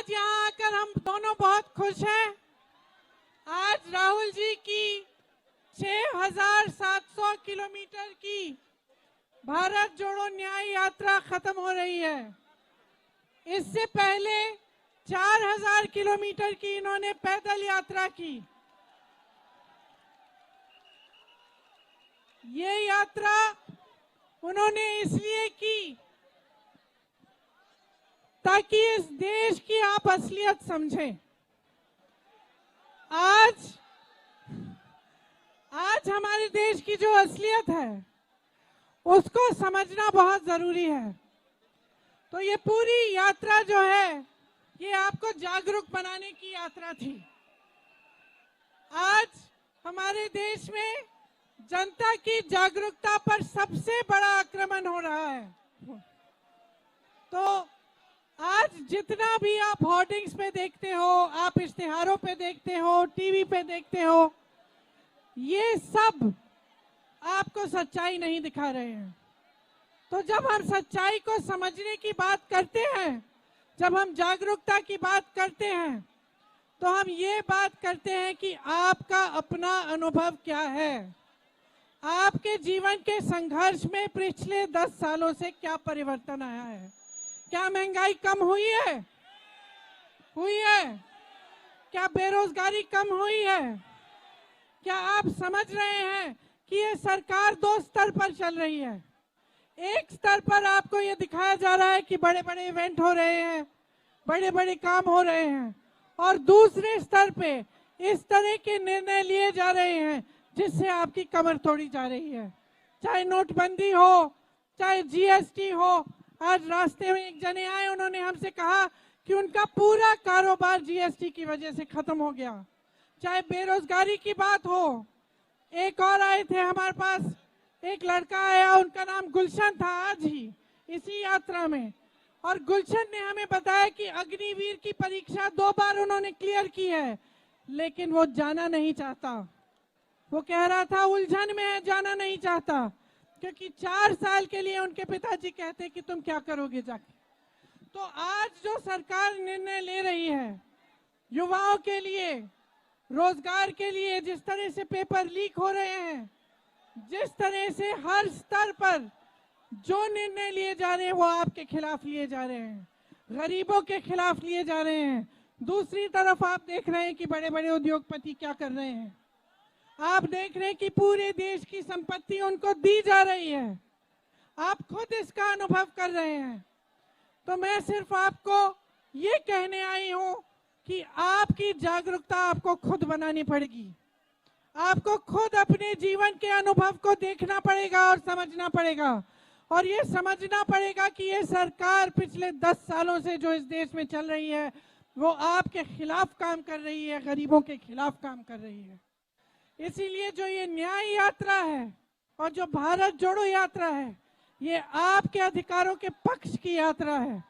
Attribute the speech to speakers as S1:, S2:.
S1: आज यहाँ आकर हम दोनों बहुत खुश हैं। आज राहुल जी की 6,700 किलोमीटर की भारत जोड़ो न्याय यात्रा खत्म हो रही है। इससे पहले 4,000 किलोमीटर की इन्होंने पैदल यात्रा की। ये यात्रा उन्होंने इसलिए की ताकि इस देश की आप असलियत समझें। आज हमारे देश की जो असलियत है उसको समझना बहुत जरूरी है। तो ये पूरी यात्रा जो है ये आपको जागरूक बनाने की यात्रा थी। आज हमारे देश में जनता की जागरूकता पर सबसे बड़ा आक्रमण हो रहा है। तो आज जितना भी आप होर्डिंग्स पे देखते हो, आप इश्तिहारों पे देखते हो, टीवी पे देखते हो, ये सब आपको सच्चाई नहीं दिखा रहे हैं। तो जब हम सच्चाई को समझने की बात करते हैं, जब हम जागरूकता की बात करते हैं, तो हम ये बात करते हैं कि आपका अपना अनुभव क्या है, आपके जीवन के संघर्ष में पिछले 10 सालों से क्या परिवर्तन आया है। क्या महंगाई कम हुई है? हुई है। क्या बेरोजगारी कम हुई है? क्या आप समझ रहे हैं कि ये सरकार 2 स्तर पर चल रही है। एक स्तर पर आपको ये दिखाया जा रहा है कि बड़े बड़े इवेंट हो रहे हैं, बड़े बड़े काम हो रहे हैं, और दूसरे स्तर पे इस तरह के निर्णय लिए जा रहे हैं जिससे आपकी कमर तोड़ी जा रही है। चाहे नोटबंदी हो, चाहे जीएसटी हो। आज रास्ते में एक जने आए, उन्होंने हमसे कहा कि उनका पूरा कारोबार जीएसटी की वजह से खत्म हो गया। चाहे बेरोजगारी की बात हो, एक और आए थे हमारे पास, एक लड़का आया, उनका नाम गुलशन था, आज ही इसी यात्रा में। और गुलशन ने हमें बताया कि अग्निवीर की परीक्षा 2 बार उन्होंने क्लियर की है, लेकिन वो जाना नहीं चाहता। वो कह रहा था उलझन में है, जाना नहीं चाहता, क्योंकि 4 साल के लिए उनके पिताजी कहते कि तुम क्या करोगे जाके। तो आज जो सरकार निर्णय ले रही है युवाओं के लिए, रोजगार के लिए, जिस तरह से पेपर लीक हो रहे हैं, जिस तरह से हर स्तर पर जो निर्णय लिए जा रहे हैं वो आपके खिलाफ लिए जा रहे हैं, गरीबों के खिलाफ लिए जा रहे हैं। दूसरी तरफ आप देख रहे हैं कि बड़े बड़े उद्योगपति क्या कर रहे हैं। आप देख रहे हैं कि पूरे देश की संपत्ति उनको दी जा रही है। आप खुद इसका अनुभव कर रहे हैं। तो मैं सिर्फ आपको ये कहने आई हूं कि आपकी जागरूकता आपको खुद बनानी पड़ेगी। आपको खुद अपने जीवन के अनुभव को देखना पड़ेगा और समझना पड़ेगा, और ये समझना पड़ेगा कि ये सरकार पिछले 10 सालों से जो इस देश में चल रही है वो आपके खिलाफ काम कर रही है, गरीबों के खिलाफ काम कर रही है। इसीलिए जो ये न्याय यात्रा है और जो भारत जोड़ो यात्रा है, ये आपके अधिकारों के पक्ष की यात्रा है।